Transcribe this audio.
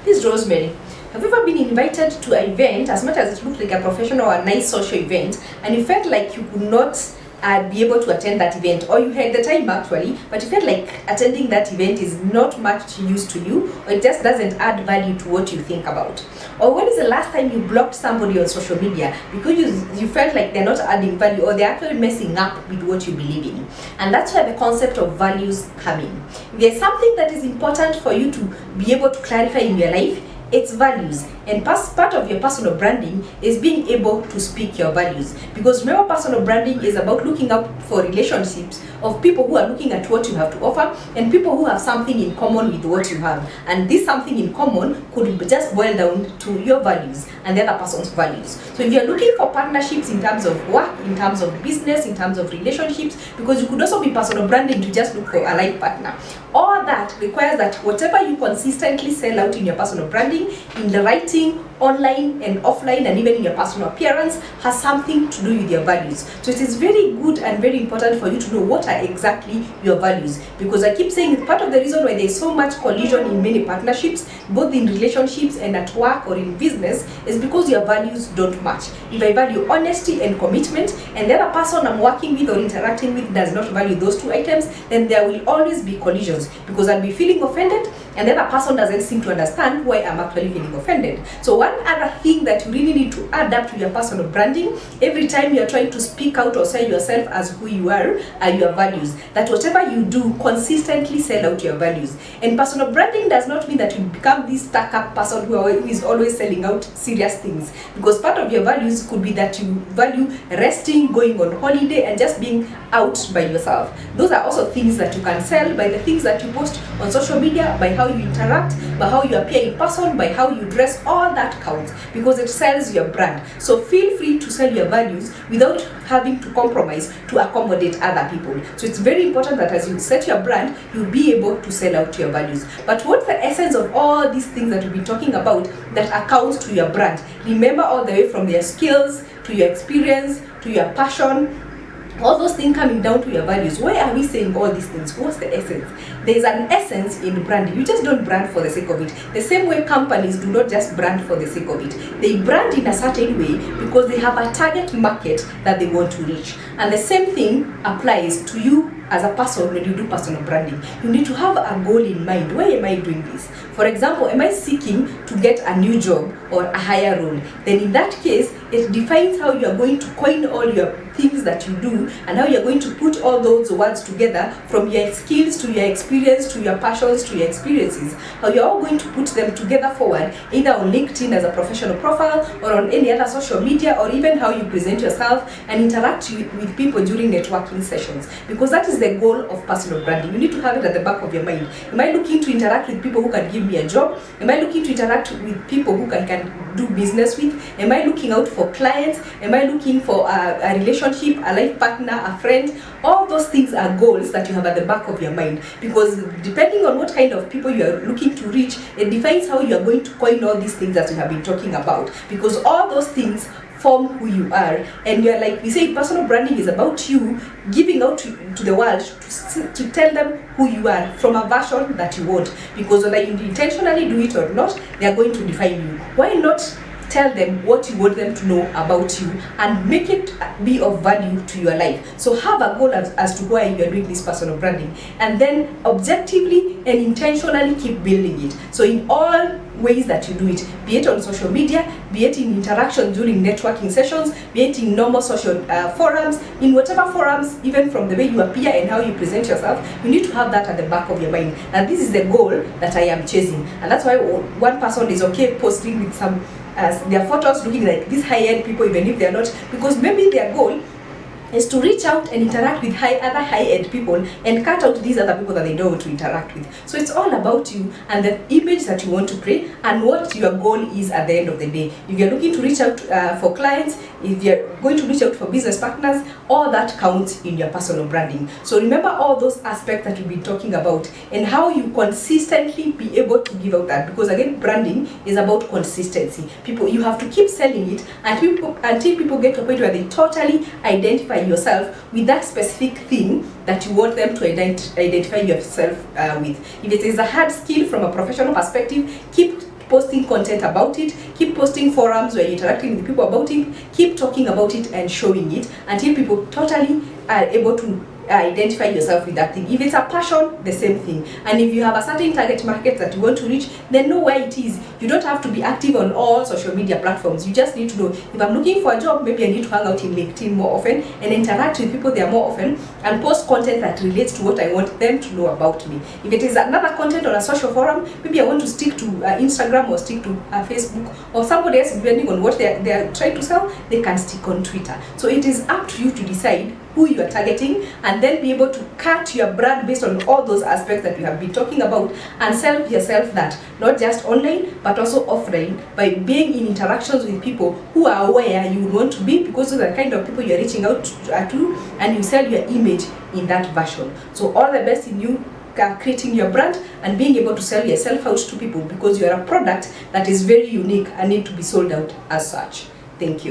This is Rosemary. Have you ever been invited to an event, as much as it looked like a professional or a nice social event, and you felt like you could not be able to attend that event, or you had the time actually, but you felt like attending that event is not much use to you, or it just doesn't add value to what you think about? Or when is the last time you blocked somebody on social media because you felt like they're not adding value, or they're actually messing up with what you believe in? And that's where the concept of values come in. If there's something that is important for you to be able to clarify in your life, it's values. And part of your personal branding is being able to speak your values. Because remember, personal branding is about looking up for relationships of people who are looking at what you have to offer and people who have something in common with what you have. And this something in common could just boil down to your values and the other person's values. So if you're looking for partnerships in terms of work, in terms of business, in terms of relationships, because you could also be personal branding to just look for a life partner. All that requires that whatever you consistently sell out in your personal branding, in the writing, online and offline, and even in your personal appearance, has something to do with your values. So it is very good and very important for you to know what are exactly your values, because I keep saying part of the reason why there is so much collision in many partnerships, both in relationships and at work or in business, is because your values don't match. If I value honesty and commitment, and the other person I'm working with or interacting with does not value those two items, then there will always be collisions, because I'll be feeling offended and the other person doesn't seem to understand why I'm actually feeling offended. So one other thing that you really need to adapt to your personal branding every time you're trying to speak out or sell yourself as who you are your values. That whatever you do, consistently sell out your values. And personal branding does not mean that you become this stuck-up person who is always selling out serious things, because part of your values could be that you value resting, going on holiday, and just being out by yourself. Those are also things that you can sell by the things that you post on social media, by how you interact, by how you appear in person, by how you dress. All that counts because it sells your brand. So feel free to sell your values without having to compromise to accommodate other people. So it's very important that as you set your brand, you'll be able to sell out your values. But what's the essence of all these things that we've been talking about that accounts to your brand? Remember, all the way from your skills to your experience to your passion, all those things coming down to your values. Why are we saying all these things? What's the essence? There's an essence in branding. You just don't brand for the sake of it. The same way companies do not just brand for the sake of it. They brand in a certain way because they have a target market that they want to reach. And the same thing applies to you as a person when you do personal branding. You need to have a goal in mind. Why am I doing this? For example, am I seeking to get a new job or a higher role? Then in that case, it defines how you are going to coin all your things that you do and how you're going to put all those words together, from your skills to your experience to your passions to your experiences, how you're all going to put them together forward, either on LinkedIn as a professional profile or on any other social media, or even how you present yourself and interact with people during networking sessions, because that is the goal of personal branding. You need to have it at the back of your mind. Am I looking to interact with people who can give me a job? Am I looking to interact with people who I can do business with? Am I looking out for clients? Am I looking for a relationship, a life partner, a friend? All those things are goals that you have at the back of your mind, because depending on what kind of people you are looking to reach, it defines how you are going to coin all these things that we have been talking about, because all those things form who you are. And you're, like we say, personal branding is about you giving out to the world to tell them who you are from a version that you want, because whether you intentionally do it or not, they are going to define you. Why not tell them what you want them to know about you and make it be of value to your life? So have a goal as to why you are doing this personal branding, and then objectively and intentionally keep building it. So in all ways that you do it, be it on social media, be it in interaction during networking sessions, be it in normal social forums, in whatever forums, even from the way you appear and how you present yourself, you need to have that at the back of your mind. And this is the goal that I am chasing. And that's why one person is okay posting with some their photos looking like these high-end people, even if they're not, because maybe their goal is to reach out and interact with other high-end people and cut out these other people that they don't want to interact with. So it's all about you and the image that you want to create and what your goal is at the end of the day. If you're looking to reach out for clients, if you're going to reach out for business partners, all that counts in your personal branding. So remember all those aspects that we've been talking about and how you consistently be able to give out that, because again, branding is about consistency. You have to keep selling it until people get to a point where they totally identify yourself with that specific thing that you want them to identify yourself with. If it is a hard skill from a professional perspective, keep posting content about it, keep posting forums where you're interacting with people about it, keep talking about it and showing it until people totally are able to identify yourself with that thing. If it's a passion, the same thing. And if you have a certain target market that you want to reach, then know where it is. You don't have to be active on all social media platforms. You just need to know, if I'm looking for a job, maybe I need to hang out in LinkedIn more often and interact with people there more often and post content that relates to what I want them to know about me. If it is another content on a social forum, maybe I want to stick to Instagram or stick to Facebook, or somebody else, depending on what they are trying to sell, they can stick on Twitter. So it is up to you to decide who you are targeting, and then be able to cut your brand based on all those aspects that we have been talking about, and sell yourself that, not just online but also offline, by being in interactions with people who are aware you would want to be, because those are the kind of people you are reaching out to, and you sell your image in that version. So all the best in you creating your brand and being able to sell yourself out to people, because you are a product that is very unique and need to be sold out as such. Thank you.